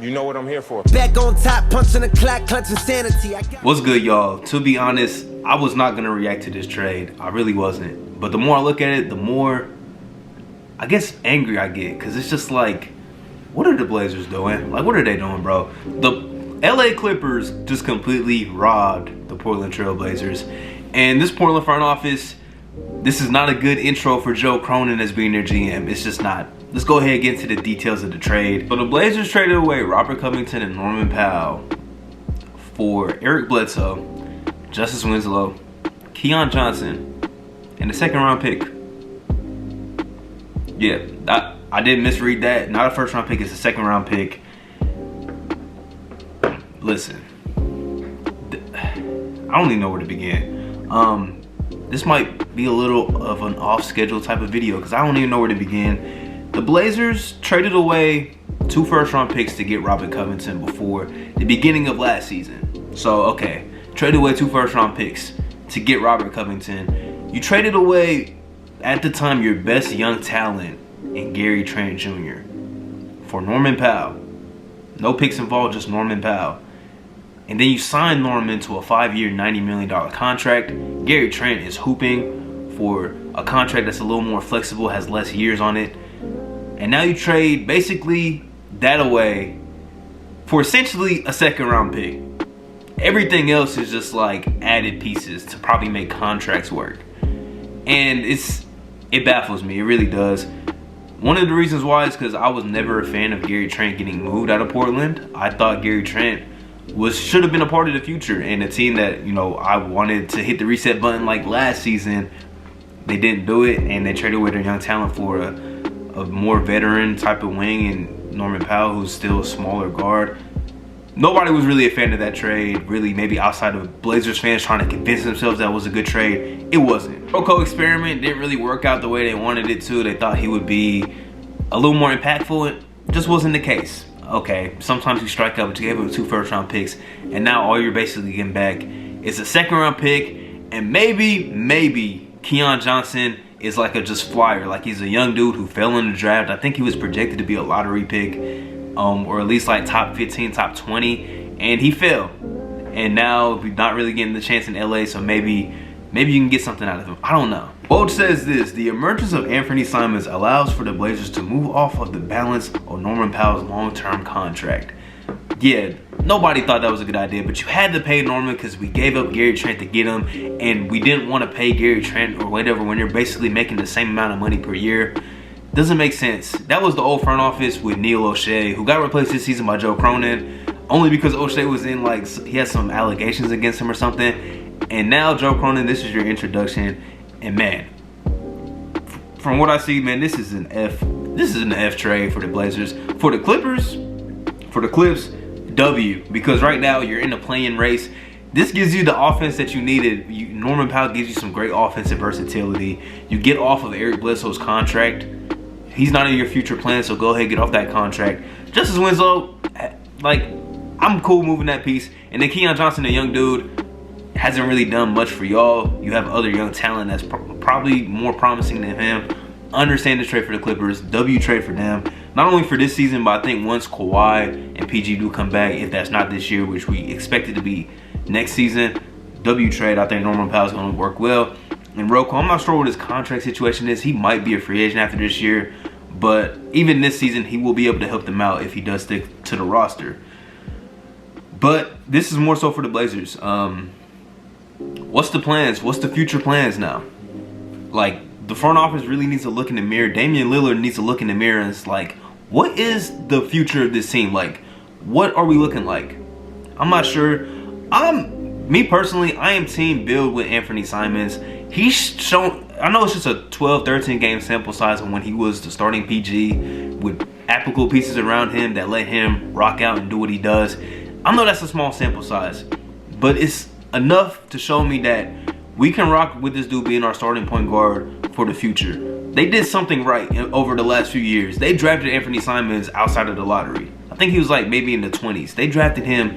You know what I'm here for. Back on top, punching the clock, clutching sanity. What's good, y'all? To be honest, I was not gonna react to this trade. I really wasn't. But the more I look at it, the more, I guess, angry I get. Because it's just like, what are the Blazers doing? Like, what are they doing, bro? The LA Clippers just completely robbed the Portland Trail Blazers. And this Portland front office, this is not a good intro for Joe Cronin as being their GM. It's just not. Let's go ahead and get into the details of the trade. So the Blazers traded away Robert Covington and Norman Powell for Eric Bledsoe, Justice Winslow, Keon Johnson, and a second-round pick. Yeah, I didn't misread that. Not a first-round pick, it's a second-round pick. Listen, I don't even know where to begin. This might be a little of an off-schedule type of video because I don't even know where to begin. The Blazers traded away 2 first-round picks to get Robert Covington before the beginning of last season. So, okay, traded away 2 first-round picks to get Robert Covington. You traded away, at the time, your best young talent in Gary Trent Jr. for Norman Powell. No picks involved, just Norman Powell. And then you signed Norman to a 5-year, $90 million contract. Gary Trent is hooping for a contract that's a little more flexible, has less years on it. And now you trade basically that away for essentially a second-round pick. Everything else is just like added pieces to probably make contracts work. And it baffles me, it really does. One of the reasons why is because I was never a fan of Gary Trent getting moved out of Portland. I thought Gary Trent should have been a part of the future and a team that, you know, I wanted to hit the reset button like last season. They didn't do it, and they traded away their young talent for a more veteran type of wing and Norman Powell, who's still a smaller guard. Nobody was really a fan of that trade, really, maybe outside of Blazers fans trying to convince themselves that was a good trade. It wasn't. Rocco experiment didn't really work out the way they wanted it to. They thought he would be a little more impactful. It just wasn't the case. Okay, sometimes you strike out, but you gave him 2 first-round picks, and now all you're basically getting back is a second-round pick, and maybe Keon Johnson is like a just flyer. Like, he's a young dude who fell in the draft. I think he was projected to be a lottery pick, or at least like top 15, top 20, and he fell. And now we're not really getting the chance in LA, so maybe you can get something out of him. I don't know. Woj says this: the emergence of Anthony Simons allows for the Blazers to move off of the balance of Norman Powell's long-term contract. Yeah, nobody thought that was a good idea, but you had to pay Norman because we gave up Gary Trent to get him, and we didn't want to pay Gary Trent or whatever when you're basically making the same amount of money per year. Doesn't make sense. That was the old front office with Neil O'Shea, who got replaced this season by Joe Cronin, only because O'Shea was in, like, he had some allegations against him or something. And now Joe Cronin, this is your introduction, and man, from what I see, man, this is an F trade for the Blazers. For the Clips, W, because right now you're in the play-in race. This gives you the offense that you needed. Norman Powell gives you some great offensive versatility. You get off of Eric Bledsoe's contract. He's not in your future plans, so go ahead and get off that contract. Justice Winslow, like, I'm cool moving that piece. And then Keon Johnson, a young dude, hasn't really done much for y'all. You have other young talent that's probably more promising than him. Understand the trade for the Clippers. W trade for them. Not only for this season, but I think once Kawhi and PG do come back, if that's not this year, which we expect it to be next season, W trade, I think Norman Powell's going to work well. And Rocco, I'm not sure what his contract situation is. He might be a free agent after this year, but even this season, he will be able to help them out if he does stick to the roster. But this is more so for the Blazers. What's the plans? What's the future plans now? Like, the front office really needs to look in the mirror. Damian Lillard needs to look in the mirror and it's like, what is the future of this team? Like, what are we looking like? I'm not sure. Me personally, I am team build with Anthony Simons. He's shown, I know it's just a 12, 13 game sample size of when he was the starting PG with applicable pieces around him that let him rock out and do what he does. I know that's a small sample size, but it's enough to show me that we can rock with this dude being our starting point guard for the future. They did something right over the last few years. They drafted Anthony Simons outside of the lottery. I think he was like maybe in the 20s. They drafted him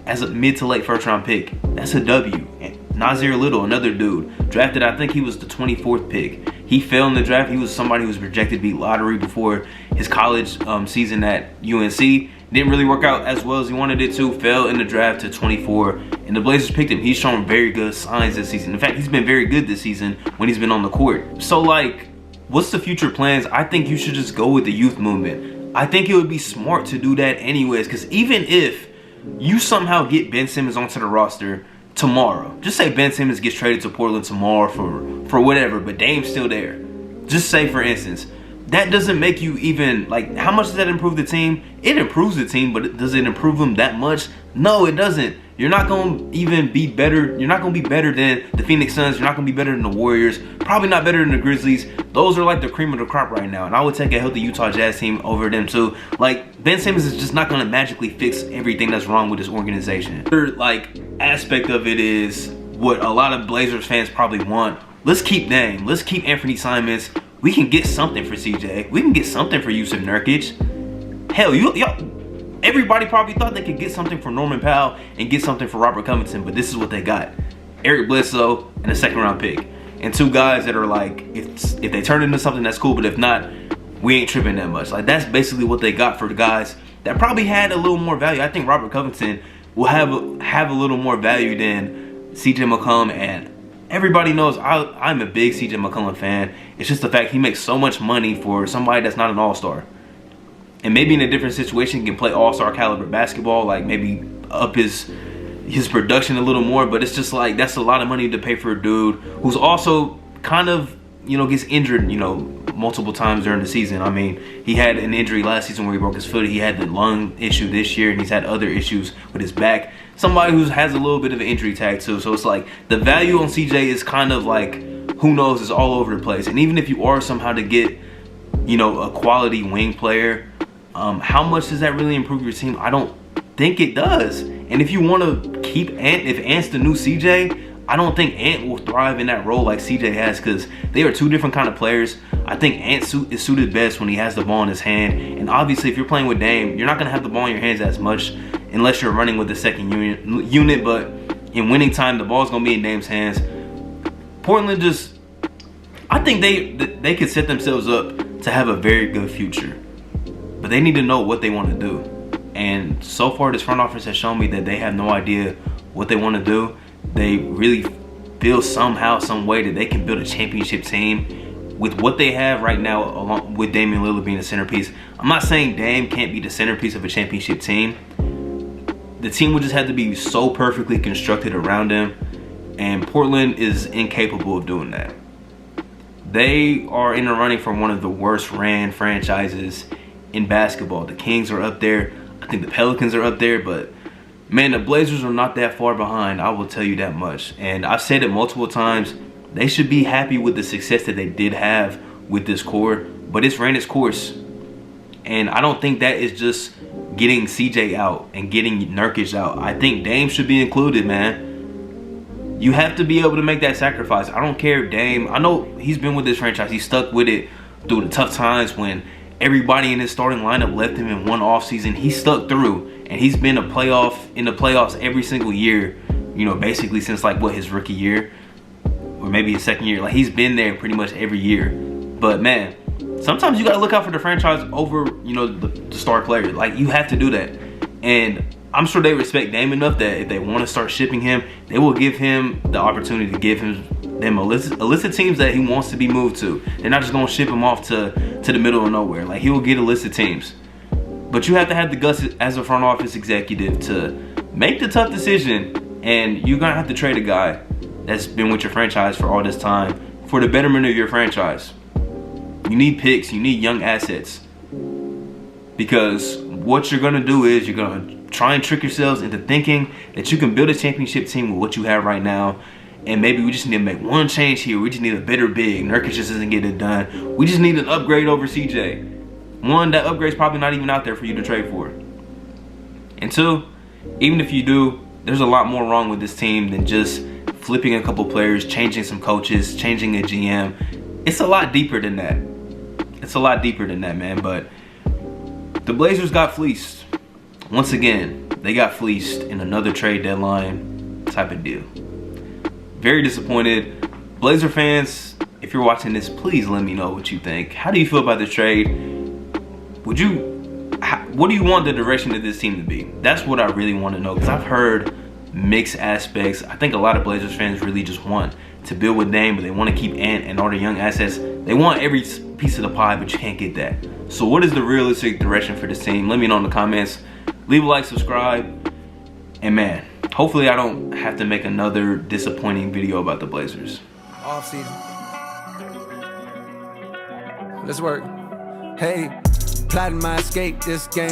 as a mid to late first round pick. That's a W. Nasir Little, another dude, drafted, I think he was the 24th pick. He fell in the draft. He was somebody who was projected to be lottery before his college season at UNC. Didn't really work out as well as he wanted it to. Fell in the draft to 24, and the Blazers picked him. He's shown very good signs this season. In fact, he's been very good this season when he's been on the court. So, like, what's the future plans? I think you should just go with the youth movement. I think it would be smart to do that anyways, because even if you somehow get Ben Simmons onto the roster tomorrow, just say Ben Simmons gets traded to Portland tomorrow for whatever, but Dame's still there. Just say, for instance, that doesn't make you even, like, how much does that improve the team? It improves the team, but does it improve them that much? No, it doesn't. You're not going to even be better. You're not going to be better than the Phoenix Suns. You're not going to be better than the Warriors. Probably not better than the Grizzlies. Those are like the cream of the crop right now. And I would take a healthy Utah Jazz team over them too. Like, Ben Simmons is just not going to magically fix everything that's wrong with this organization. The other, like, aspect of it is what a lot of Blazers fans probably want. Let's keep Dame. Let's keep Anthony Simons. We can get something for CJ. We can get something for Jusuf Nurkic. Hell, y'all. Everybody probably thought they could get something for Norman Powell and get something for Robert Covington, but this is what they got. Eric Bledsoe and a second-round pick. And two guys that are like, if they turn into something, that's cool, but if not, we ain't tripping that much. Like, that's basically what they got for the guys that probably had a little more value. I think Robert Covington will have a little more value than CJ McCollum, and everybody knows I'm a big CJ McCollum fan. It's just the fact he makes so much money for somebody that's not an all-star. And maybe in a different situation he can play all-star caliber basketball, like maybe up his production a little more, but it's just like that's a lot of money to pay for a dude who's also kind of, you know, gets injured, you know, multiple times during the season. I mean, he had an injury last season where he broke his foot. He had the lung issue this year, and he's had other issues with his back. Somebody who has a little bit of an injury tag too. So it's like the value on CJ is kind of like, who knows, it's all over the place. And even if you are somehow to get, you know, a quality wing player, how much does that really improve your team? I don't think it does. And if you want to keep Ant, if Ant's the new CJ, I don't think Ant will thrive in that role like CJ has, because they are two different kind of players. I think Ant is suited best when he has the ball in his hand. And obviously, if you're playing with Dame, you're not going to have the ball in your hands as much unless you're running with the second unit. But in winning time, the ball's going to be in Dame's hands. Portland just, I think they could set themselves up to have a very good future. But they need to know what they want to do. And so far, this front office has shown me that they have no idea what they want to do. They really feel somehow, some way that they can build a championship team with what they have right now, along with Damian Lillard being the centerpiece. I'm not saying Dame can't be the centerpiece of a championship team. The team would just have to be so perfectly constructed around him. And Portland is incapable of doing that. They are in the running for one of the worst ran franchises in basketball. The Kings are up there. I think the Pelicans are up there, but man, the Blazers are not that far behind. I will tell you that much. And I've said it multiple times. They should be happy with the success that they did have with this core, but it's ran its course. And I don't think that is just getting CJ out and getting Nurkic out. I think Dame should be included, man. You have to be able to make that sacrifice. I don't care if Dame, I know he's been with this franchise. He stuck with it through the tough times when everybody in his starting lineup left him in one offseason. He stuck through, and he's been in the playoffs every single year, you know, basically since like what, his rookie year or maybe his second year. Like, he's been there pretty much every year. But man, sometimes you gotta look out for the franchise over, you know, the star player. Like, you have to do that. And I'm sure they respect Dame enough that if they want to start shipping him, they will give him the opportunity to give them a list of teams that he wants to be moved to. They're not just gonna ship him off to the middle of nowhere. Like, he will get a list of teams. But you have to have the guts as a front office executive to make the tough decision, and you're gonna have to trade a guy that's been with your franchise for all this time for the betterment of your franchise. You need picks, you need young assets, because what you're gonna do is you're gonna try and trick yourselves into thinking that you can build a championship team with what you have right now. And maybe we just need to make one change here. We just need a better big. Nurkic just isn't getting it done. We just need an upgrade over CJ. One, that upgrade's probably not even out there for you to trade for. And two, even if you do, there's a lot more wrong with this team than just flipping a couple players, changing some coaches, changing a GM. It's a lot deeper than that. It's a lot deeper than that, man. But the Blazers got fleeced. Once again, they got fleeced in another trade deadline type of deal. Very disappointed. Blazer fans, if you're watching this, please let me know what you think. How do you feel about this trade? Would you what do you want the direction of this team to be? That's what I really want to know, because I've heard mixed aspects. I think a lot of Blazers fans really just want to build with Dame, but they want to keep Ant and all the young assets. They want every piece of the pie, but you can't get that. So what is the realistic direction for this team? Let me know in the comments. Leave a like, subscribe, and man, hopefully I don't have to make another disappointing video about the Blazers. Off season. Let's work. Hey, plotting my escape this game.